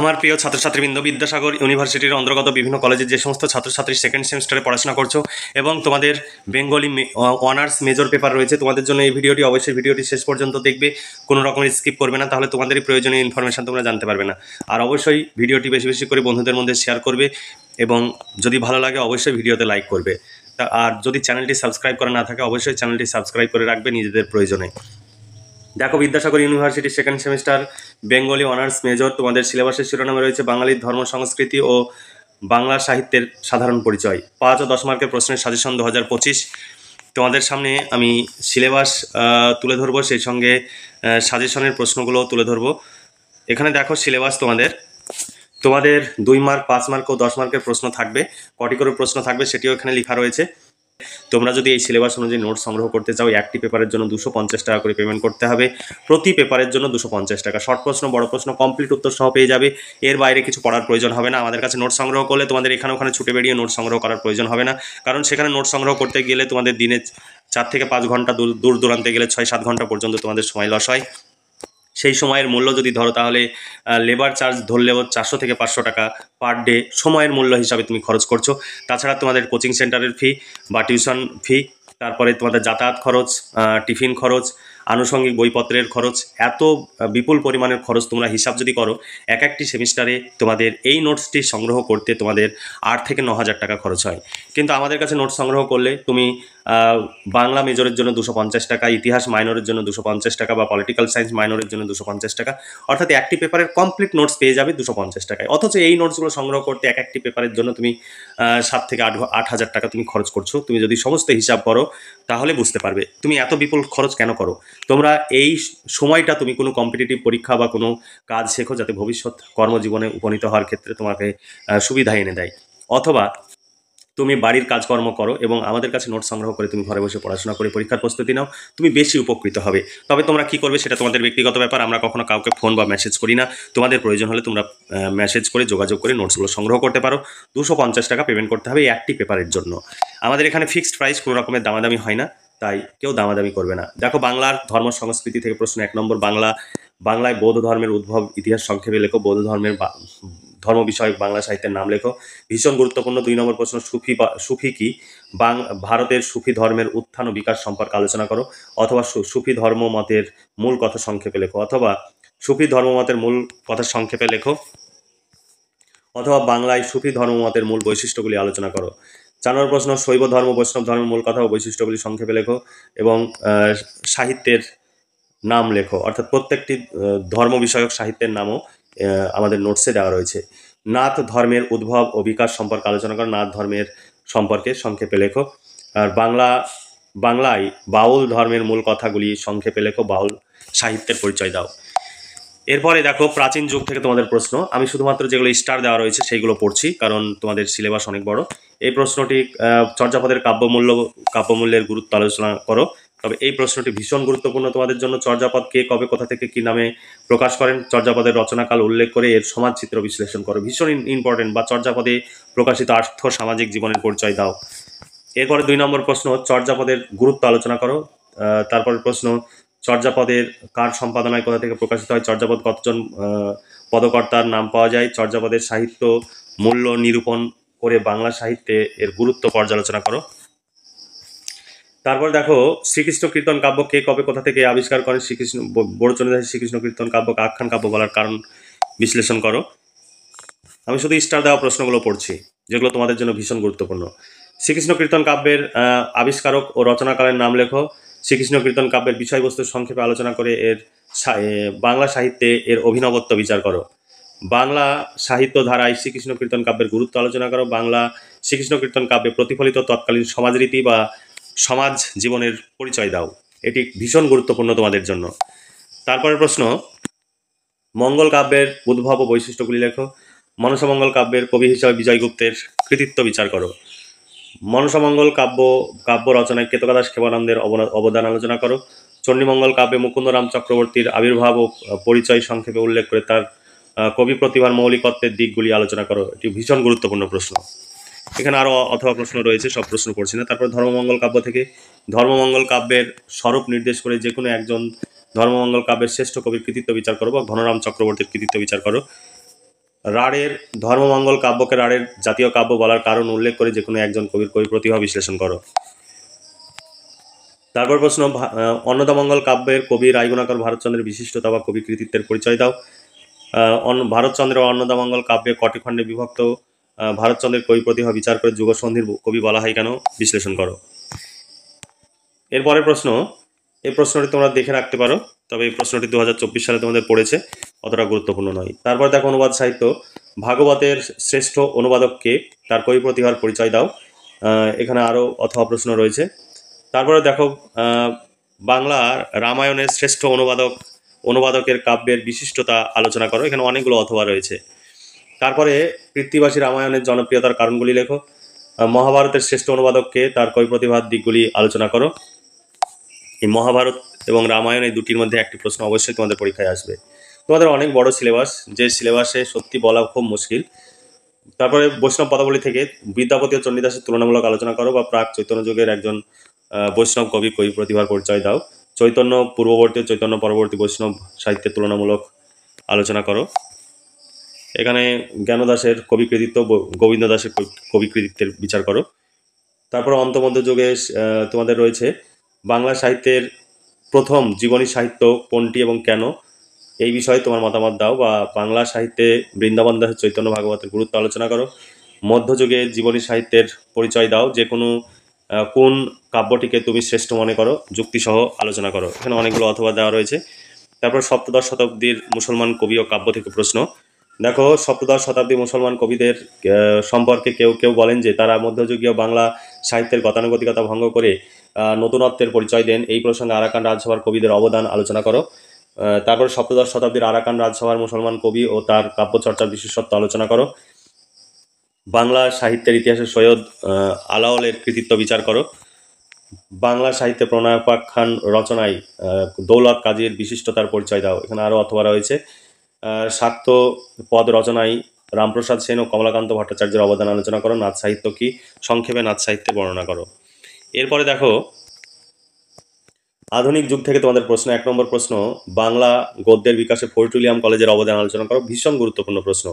আমার প্রিয় ছাত্রছাত্রীবৃন্দ, বিদ্যাসাগর ইউনিভার্সিটির অন্তর্গত বিভিন্ন কলেজের যে সমস্ত ছাত্রছাত্রী সেকেন্ড সেমিস্টারে পড়াশোনা করছো এবং তোমাদের বেঙ্গলি অনার্স মেজর পেপার রয়েছে, তোমাদের জন্য এই ভিডিওটি অবশ্যই ভিডিওটি শেষ পর্যন্ত দেখবে, কোনো রকমের স্কিপ করবে না, তাহলে তোমাদেরই প্রয়োজনীয় ইনফরমেশান তোমরা জানতে পারবে না। আর অবশ্যই ভিডিওটি বেশি বেশি করে বন্ধুদের মধ্যে শেয়ার করবে এবং যদি ভালো লাগে অবশ্যই ভিডিওতে লাইক করবে। আর যদি চ্যানেলটি সাবস্ক্রাইব করা না থাকে অবশ্যই চ্যানেলটি সাবস্ক্রাইব করে রাখবে নিজেদের প্রয়োজনে। দেখো, Vidyasagar university second semester Bengali honours major, তোমাদের সিলেবাসের শিরোনামে রয়েছে বাঙালির ধর্ম সংস্কৃতি ও বাংলা সাহিত্যের সাধারণ পরিচয়। 5 ও 10 মার্কের প্রশ্নের সাজেশন 2025। তোমাদের সামনে আমি সিলেবাস তুলে ধরবো, সেই সঙ্গে সাজেশনের প্রশ্নগুলো তুলে ধরবো। এখানে দেখো সিলেবাস তোমাদের 2 মার্ক, 5 মার্ক ও 10 মার্কের প্রশ্ন থাকবে। কটি করে প্রশ্ন থাকবে সেটিও এখানে লেখা রয়েছে। তোমরা যদি এই সিলেবাস অনুযায়ী নোট সংগ্রহ করতে চাও, একটি পেপারের জন্য 250 টাকা করে পেমেন্ট করতে হবে। প্রতি পেপারের জন্য 250 টাকা। শর্ট প্রশ্ন, বড় প্রশ্ন, কমপ্লিট উত্তর সহ পেয়ে যাবে। এর বাইরে কিছু পড়ার প্রয়োজন হবে না। আমাদের কাছে নোট সংগ্রহ করলে তোমাদের এখানে ওখানে ছুটে বেরিয়ে নোট সংগ্রহ করার প্রয়োজন হবে না, কারণ সেখানে নোট সংগ্রহ করতে গেলে তোমাদের দিনে 4 থেকে 5 ঘন্টা, দূর দূরান্তে গেলে 6-7 ঘন্টা পর্যন্ত তোমাদের সময় লস হয়। সেই সময়ের মূল্য যদি ধরো তাহলে লেবার চার্জ ধরলেও 400 থেকে 500 টাকা পার ডে সময়ের মূল্য হিসাবে তুমি খরচ করছো। তাছাড়া তোমাদের কোচিং সেন্টারের ফি বা টিউশন ফি, তারপরে তোমাদের যাতায়াত খরচ, টিফিন খরচ, আনুষঙ্গিক বইপত্রের খরচ, এত বিপুল পরিমাণের খরচ তোমরা হিসাব যদি করো, একটি সেমিস্টারে তোমাদের এই নোটসটি সংগ্রহ করতে তোমাদের 8 থেকে 9,000 টাকা খরচ হয়। কিন্তু আমাদের কাছে নোটস সংগ্রহ করলে তুমি বাংলা মেজরের জন্য 250 টাকা, ইতিহাস মাইনরের জন্য 250 টাকা বা পলিটিক্যাল সায়েন্স মাইনরের জন্য 250 টাকা, অর্থাৎ একটি পেপারের কমপ্লিট নোটস পেয়ে যাবে 250 টাকায়। অথচ এই নোটসগুলো সংগ্রহ করতে একটি পেপারের জন্য তুমি 7 থেকে 8,000 টাকা তুমি খরচ করছো। তুমি যদি সমস্ত হিসাব করো তাহলে বুঝতে পারবে তুমি এত বিপুল খরচ কেন করো। তোমরা এই সময়টা তুমি কোনো কম্পিটিটিভ পরীক্ষা বা কোনো কাজ শেখো, যাতে ভবিষ্যৎ কর্মজীবনে উপনীত হওয়ার ক্ষেত্রে তোমাকে সুবিধা এনে দেয়। অথবা তুমি বাড়ির কাজকর্ম করো এবং আমাদের কাছে নোট সংগ্রহ করে তুমি ঘরে বসে পড়াশোনা করে পরীক্ষার প্রস্তুতি নাও, তুমি বেশি উপকৃত হবে। তবে তোমরা কি করবে সেটা তোমাদের ব্যক্তিগত ব্যাপার। আমরা কখনো কাউকে ফোন বা মেসেজ করি না। তোমাদের প্রয়োজন হলে তোমরা মেসেজ করে যোগাযোগ করে নোটসগুলো সংগ্রহ করতে পারো। 250 টাকা পেমেন্ট করতে হবে এই একটি পেপারের জন্য। আমাদের এখানে ফিক্সড প্রাইস, কোনো রকমের দামাদামি হয় না, তাই কেউ দামাদামি করবে না। দেখো, বাংলার ধর্ম সংস্কৃতি থেকে প্রশ্ন 1 নম্বর। বাংলায় বৌদ্ধ ধর্মের উদ্ভব ইতিহাস সংক্ষেপে লেখো। বৌদ্ধ ধর্মের ধর্ম বিষয়ক বাংলা সাহিত্যের নাম লেখো। ভীষণ গুরুত্বপূর্ণ 2 নম্বর প্রশ্ন। সুফি কি? ভারতের সুফি ধর্মের উত্থান ও বিকাশ সম্পর্কে আলোচনা করো। অথবা সুফি ধর্ম মতের মূল কথা সংক্ষেপে লেখো। অথবা সুফি ধর্মমতের মূল কথা সংক্ষেপে লেখো। অথবা বাংলায় সুফি ধর্মমতের মূল বৈশিষ্ট্যগুলি আলোচনা করো। 4 নম্বর প্রশ্ন। শৈব ধর্ম বৈষ্ণব ধর্মের মূল কথা ও বৈশিষ্ট্যগুলি সংক্ষেপে লেখো এবং সাহিত্যের নাম লেখো। অর্থাৎ প্রত্যেকটি ধর্ম বিষয়ক সাহিত্যের নামও আমাদের নোটসে দেওয়া রয়েছে। নাথ ধর্মের উদ্ভব ও বিকাশ সম্পর্কে আলোচনা করো। নাথ ধর্মের সম্পর্কে সংক্ষেপে লেখো। আর বাংলায় বাউল ধর্মের মূল কথাগুলি সংক্ষেপে লেখো। বাউল সাহিত্যের পরিচয় দাও। এরপরে দেখো, প্রাচীন যুগ থেকে তোমাদের প্রশ্ন। আমি শুধুমাত্র যেগুলো স্টার দেওয়া রয়েছে সেইগুলো পড়ছি, কারণ তোমাদের সিলেবাস অনেক বড়। এই প্রশ্নটি চর্যাপদের কাব্যমূল্যের গুরুত্ব আলোচনা করো। তবে এই প্রশ্নটি ভীষণ গুরুত্বপূর্ণ তোমাদের জন্য। চর্যাপদ কে, কবে, কোথা থেকে, কি নামে প্রকাশ করেন? চর্যাপদের রচনাকাল উল্লেখ করে এর সমাজ চিত্র বিশ্লেষণ করো। ভীষণ ইম্পর্টেন্ট। বা চর্যাপদে প্রকাশিত আর্থ সামাজিক জীবনের পরিচয় দাও। এরপরে 2 নম্বর প্রশ্ন। চর্যাপদের গুরুত্ব আলোচনা করো। তারপরের প্রশ্ন, চর্যাপদের কার সম্পাদনায় কোথা থেকে প্রকাশিত হয়? চর্যাপদ কতজন পদকর্তার নাম পাওয়া যায়? চর্যাপদের সাহিত্য মূল্য নিরূপণ করে বাংলা সাহিত্যে এর গুরুত্ব পর্যালোচনা করো। তারপর দেখো, শ্রীকৃষ্ণ কীর্তন কাব্য কে, কবে, কোথা থেকে আবিষ্কার করেন? বড়চন্দ্রদাসের শ্রীকৃষ্ণ কীর্তন কাব্যকে আখ্যান কাব্য বলার কারণ বিশ্লেষণ করো। আমি শুধু স্টার দেওয়া প্রশ্নগুলো পড়ছি, যেগুলো তোমাদের জন্য ভীষণ গুরুত্বপূর্ণ। শ্রীকৃষ্ণ কীর্তন কাব্যের আবিষ্কারক ও রচনাকালের নাম লেখো। শ্রীকৃষ্ণ কীর্তন কাব্যের বিষয়বস্তু সংক্ষেপে আলোচনা করে এর বাংলা সাহিত্যে এর অভিনবত্ব বিচার করো। বাংলা সাহিত্য ধারায় শ্রীকৃষ্ণ কীর্তন কাব্যের গুরুত্ব আলোচনা করো। বাংলা শ্রীকৃষ্ণ কীর্তন কাব্যে প্রতিফলিত তৎকালীন সমাজরীতি বা সমাজ জীবনের পরিচয় দাও। এটি ভীষণ গুরুত্বপূর্ণ তোমাদের জন্য। তারপরের প্রশ্ন, মঙ্গল কাব্যের উদ্ভব ও বৈশিষ্ট্যগুলি লেখো। মনসামঙ্গল কাব্যের কবি হিসাবে বিজয়গুপ্তের কৃতিত্ব বিচার করো। মনসামঙ্গল কাব্য রচনায় কেতকাদাস ক্ষেমানন্দের অবদান আলোচনা করো। চণ্ডীমঙ্গল কাব্যে মুকুন্দরাম চক্রবর্তীর আবির্ভাব ও পরিচয় সংক্ষেপে উল্লেখ করে তার কবি প্রতিভার মৌলিকত্বের দিকগুলি আলোচনা করো। এটি ভীষণ গুরুত্বপূর্ণ প্রশ্ন। এখানে আরও অথবা প্রশ্ন রয়েছে, সব প্রশ্ন করছি না। তারপর ধর্মমঙ্গল কাব্য থেকে ধর্মমঙ্গল কাব্যের স্বরূপ নির্দেশ করে যে কোনো একজন ধর্মমঙ্গল কাব্যের শ্রেষ্ঠ কবির কৃতিত্ব বিচার করো বা ঘনরাম চক্রবর্তীর কৃতিত্ব বিচার করো। রাঢ়ের ধর্মমঙ্গল কাব্যকে রাঢ়ের জাতীয় কাব্য বলার কারণ উল্লেখ করে যে কোনো একজন কবির কবি প্রতিভা বিশ্লেষণ করো। তারপর প্রশ্ন, অন্নদামঙ্গল কাব্যের কবি রায়গুণাকর ভারতচন্দ্রের বিশিষ্টতা বা কবি কৃতিত্বের পরিচয় দাও। ভারতচন্দ্র ও অন্নদামঙ্গল কাব্যে কটি খণ্ডে বিভক্ত? ভারতচন্দ্রের কবি প্রতিভা বিচার করে যুগসন্ধির কবি বলা হয় কেন? বিশ্লেষণ করো। এরপরের প্রশ্ন, এই প্রশ্নটি তোমরা দেখে রাখতে পারো, তবে এই প্রশ্নটি 2024 সালে তোমাদের পড়েছে, অতটা গুরুত্বপূর্ণ নয়। তারপর দেখো অনুবাদ সাহিত্য, ভাগবতের শ্রেষ্ঠ অনুবাদককে, তার কবি প্রতিভার পরিচয় দাও। এখানে আরও অথবা প্রশ্ন রয়েছে। তারপরে দেখো বাংলার রামায়ণের শ্রেষ্ঠ অনুবাদকের কাব্যের বিশিষ্টতা আলোচনা করো। এখানে অনেকগুলো অথবা রয়েছে। তারপরে কৃত্তিবাসী রামায়ণের জনপ্রিয়তার কারণগুলি লেখো। মহাভারতের শ্রেষ্ঠ অনুবাদককে, তার কবি প্রতিভার দিকগুলি আলোচনা করো। এই মহাভারত এবং রামায়ণ এই দুটির মধ্যে একটি প্রশ্ন অবশ্যই তোমাদের পরীক্ষায় আসবে। তোমাদের অনেক বড় সিলেবাস, যে সিলেবাসে সত্যি বলা খুব মুশকিল। তারপরে বৈষ্ণব পদাবলী থেকে বিদ্যাপতি ও চণ্ডীদাসের তুলনামূলক আলোচনা করো, বা প্রাক চৈতন্য যুগের একজন বৈষ্ণব কবি প্রতিভার পরিচয় দাও। চৈতন্য পূর্ববর্তী ও চৈতন্য পরবর্তী বৈষ্ণব সাহিত্যের তুলনামূলক আলোচনা করো। এখানে জ্ঞানদাসের কবি কৃতিত্ব, গোবিন্দ দাসের কবি কৃতিত্বের বিচার করো। তারপর অন্তমধ্য যুগে তোমাদের রয়েছে বাংলা সাহিত্যের প্রথম জীবনী সাহিত্য কোনটি এবং কেন, এই বিষয়ে তোমার মতামত দাও। বা বাংলা সাহিত্যে বৃন্দাবন দাসের চৈতন্য ভাগবতের গুরুত্ব আলোচনা করো। মধ্যযুগে জীবনী সাহিত্যের পরিচয় দাও, যে কোনো কোন কাব্যটিকে তুমি শ্রেষ্ঠ মনে করো, যুক্তিসহ আলোচনা করো। এখানে অনেকগুলো অথবা দেওয়া রয়েছে। তারপর সপ্তদশ শতাব্দীর মুসলমান কবি ও কাব্য থেকে প্রশ্ন। দেখো সপ্তদশ শতাব্দী মুসলমান কবিদের সম্পর্কে কেউ কেউ বলেন যে তারা মধ্যযুগীয় বাংলা সাহিত্যের গতানুগতিকতা ভঙ্গ করে নতুনত্বের পরিচয় দেন। এই প্রসঙ্গে আরাকান রাজসভার কবিদের অবদান আলোচনা করো। তারপর সপ্তদশ শতাব্দীর আরাকান রাজসভার মুসলমান কবি ও তার কাব্যচর্চার বিশেষত্ব আলোচনা করো। বাংলা সাহিত্যের ইতিহাসে সৈয়দ আলাওলের কৃতিত্ব বিচার করো। বাংলা সাহিত্যে প্রণয়োপাখ্যান রচনায় দৌলত কাজীর বিশিষ্টতার পরিচয় দাও। এখানে আরও অথবা রয়েছে। শাক্ত পদ রচনায় রামপ্রসাদ সেন ও কমলাকান্ত ভট্টাচার্যের অবদান আলোচনা করো। নাথ সাহিত্য কি, সংক্ষেপে নাথ সাহিত্যে বর্ণনা করো। এরপরে দেখো আধুনিক যুগ থেকে তোমাদের প্রশ্ন। 1 নম্বর প্রশ্ন, বাংলা গদ্যের বিকাশে ফোর্ট উইলিয়াম কলেজের অবদান আলোচনা করো। ভীষণ গুরুত্বপূর্ণ প্রশ্ন।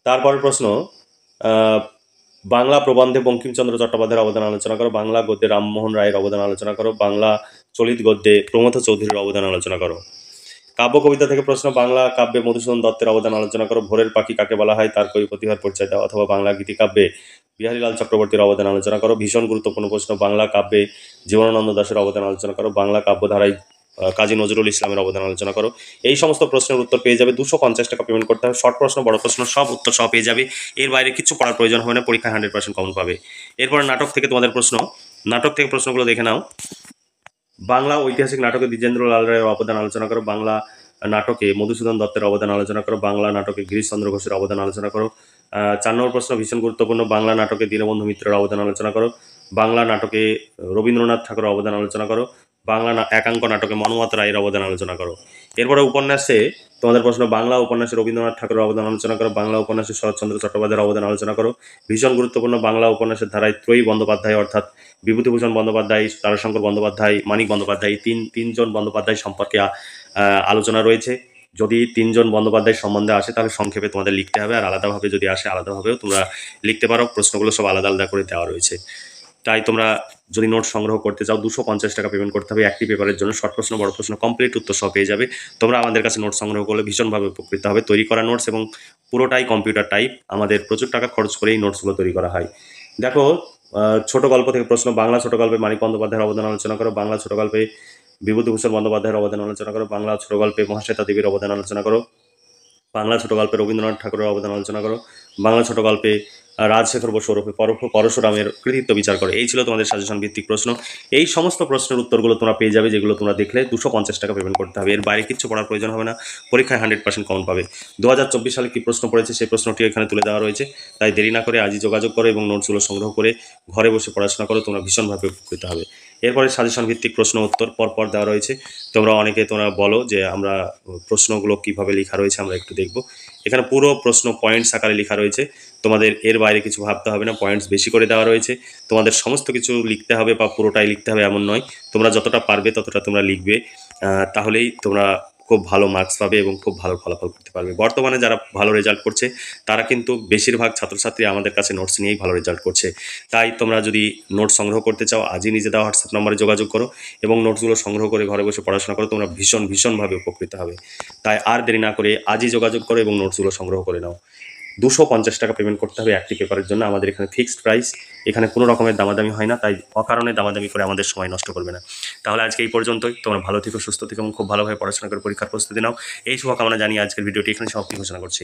তারপরের প্রশ্ন, বাংলা প্রবন্ধে বঙ্কিমচন্দ্র চট্টোপাধ্যায়ের অবদান আলোচনা করো। বাংলা গদ্যে রামমোহন রায়ের অবদান আলোচনা করো। বাংলা চলিত গদ্যে প্রমথ চৌধুরীর অবদান আলোচনা করো। কাব্য কবিতা থেকে প্রশ্ন, বাংলা কাব্যে মধুসূদন দত্তের অবদান আলোচনা করো। ভোরের পাখি কাকে বলা হয়, তার কবি প্রতিভার পরিচয় দাও। অথবা বাংলা গীতিকাব্যে বিহারীলাল চক্রবর্তীর অবদান আলোচনা করো। ভীষণ গুরুত্বপূর্ণ প্রশ্ন, বাংলা কাব্যে জীবনানন্দ দাশের অবদান আলোচনা করো। বাংলা কাব্যধারায় কাজী নজরুল ইসলামের অবদান আলোচনা করো। এই সমস্ত প্রশ্নের উত্তর পেয়ে যাবে। 250 টাকা পেমেন্ট করতে হবে। শর্ট প্রশ্ন, বড় প্রশ্ন সব উত্তর সহ পেয়ে যাবে। এর বাইরে কিছু পড়ার প্রয়োজন হবে না, পরীক্ষায় 100% কমন পাবে। এরপর নাটক থেকে তোমাদের প্রশ্ন। নাটক থেকে প্রশ্নগুলো দেখে নাও। বাংলা ঐতিহাসিক নাটকে দ্বিজেন্দ্রলাল রায়ের অবদান আলোচনা করো। বাংলা নাটকে মধুসূদন দত্তের অবদান আলোচনা করো। বাংলা নাটকে গিরিশচন্দ্র ঘোষের অবদান আলোচনা করো। 4 নম্বর প্রশ্ন ভীষণ গুরুত্বপূর্ণ, বাংলা নাটকে দীনবন্ধু মিত্রের অবদান আলোচনা করো। বাংলা নাটকে রবীন্দ্রনাথ ঠাকুরের অবদান আলোচনা করো। বাংলা একাঙ্ক নাটকে মনোমত রায়ের অবদান আলোচনা করো। এরপরে উপন্যাসে তোমাদের প্রশ্ন, বাংলা উপন্যাসে রবীন্দ্রনাথ ঠাকুরের অবদান আলোচনা করো। বাংলা উপন্যাসে শরৎচন্দ্র চট্টোপাধ্যায়ের অবদান আলোচনা করো। ভীষণ গুরুত্বপূর্ণ, বাংলা উপন্যাসের ধারায় ত্রয়ী বন্দ্যোপাধ্যায় অর্থাৎ বিভূতিভূষণ বন্দ্যোপাধ্যায়, তারাশঙ্কর বন্দ্যোপাধ্যায়, মানিক বন্দ্যোপাধ্যায়, তিনজন বন্দ্যোপাধ্যায় সম্পর্কে আলোচনা রয়েছে। যদি 3 জন বন্দ্যোপাধ্যায় সম্বন্ধে আসে তাহলে সংক্ষেপে তোমাদের লিখতে হবে, আর আলাদাভাবে যদি আসে আলাদাভাবেও তোমরা লিখতে পারো। প্রশ্নগুলো সব আলাদা আলাদা করে দেওয়া রয়েছে। তাই তোমরা যদি নোট সংগ্রহ করতে চাও 250 টাকা পেমেন্ট করতে হবে একটি পেপারের জন্য। শর্ট প্রশ্ন, বড় প্রশ্ন কমপ্লিট উত্তর সহ পেয়ে যাবে। তোমরা আমাদের কাছে নোট সংগ্রহ করলে ভীষণভাবে উপকৃত হবে। তৈরি করা নোটস এবং পুরোটাই কম্পিউটার টাইপ, আমাদের প্রচুর টাকা খরচ করে এই নোটসগুলো তৈরি করা হয়। দেখো ছোট গল্প থেকে প্রশ্ন, বাংলা ছোট গল্পে মানিক বন্দ্যোপাধ্যায়ের অবদান আলোচনা করো। বাংলা ছোট গল্পে বিভূতিভূষণ বন্দ্যোপাধ্যায়ের অবদান আলোচনা করো। বাংলা ছোট গল্পে মহাশ্বেতা দেবীর অবদান আলোচনা করো। বাংলা ছোট গল্পে রবীন্দ্রনাথ ঠাকুরের অবদান আলোচনা করো। বাংলা ছোট গল্পে রাজশেখর বসু ওরফে পরশুরামের কৃতিত্ব বিচার করো। এই ছিল তোমাদের সাজেশন ভিত্তিক প্রশ্ন। এই সমস্ত প্রশ্নের উত্তরগুলো তোমরা পেয়ে যাবে, যেগুলো তোমরা দেখলে 250 টাকা পেমেন্ট করতে হবে। এর বাইরে কিচ্ছু পড়ার প্রয়োজন হবে না, পরীক্ষায় 100% কমন পাবে। 2024 সালে কী প্রশ্ন পড়েছে সেই প্রশ্নটি এখানে তুলে দেওয়া রয়েছে। তাই দেরি না করে আজই যোগাযোগ করো এবং নোটসগুলো সংগ্রহ করে ঘরে বসে পড়াশোনা করো, তোমরা ভীষণভাবে উপকৃত হবে। এরপরে সাজেশন ভিত্তিক প্রশ্ন উত্তর পরপর দেওয়া রয়েছে। তোমরা বলো যে আমরা প্রশ্নগুলো কীভাবে লেখা রয়েছে, আমরা একটু দেখব। এখানে পুরো প্রশ্ন পয়েন্টস আকারে লেখা রয়েছে, তোমাদের এর বাইরে কিছু ভাবতে হবে না। পয়েন্টস বেশি করে দেওয়া রয়েছে, তোমাদের সমস্ত কিছু লিখতে হবে বা পুরোটাই লিখতে হবে এমন নয়। তোমরা যতটা পারবে ততটা তোমরা লিখবে, তাহলেই তোমরা খুব ভালো মার্কস পাবে এবং খুব ভালো ফলাফল করতে পারবে। বর্তমানে যারা ভালো রেজাল্ট করছে তারা কিন্তু বেশিরভাগ ছাত্রছাত্রী আমাদের কাছে নোটস নিয়েই ভালো রেজাল্ট করছে। তাই তোমরা যদি নোটস সংগ্রহ করতে চাও আজই নিজে দেওয়া হোয়াটসঅ্যাপ নম্বরে যোগাযোগ করো এবং নোটসগুলো সংগ্রহ করে ঘরে বসে পড়াশোনা করো, তোমরা ভীষণভাবে উপকৃত হবে। তাই আর দেরি না করে আজই যোগাযোগ করো এবং নোটসগুলো সংগ্রহ করে নাও। 250 টাকা পেমেন্ট করতে হবে একটি পেপারের জন্য। আমাদের এখানে ফিক্সড প্রাইস, এখানে কোনো রকমের দামাদামি হয় না, তাই অকারণে দামাদামি করে আমাদের সময় নষ্ট করবে না। তাহলে আজকে এই পর্যন্তই। তোমরা ভালো থেকো, সুস্থ থেকো এবং খুব ভালোভাবে পড়াশোনা করে পরীক্ষার প্রস্তুতি নাও। এই শুভকামনা জানিয়ে আজকের ভিডিওটি এখানে সমাপ্তি ঘোষণা করছি।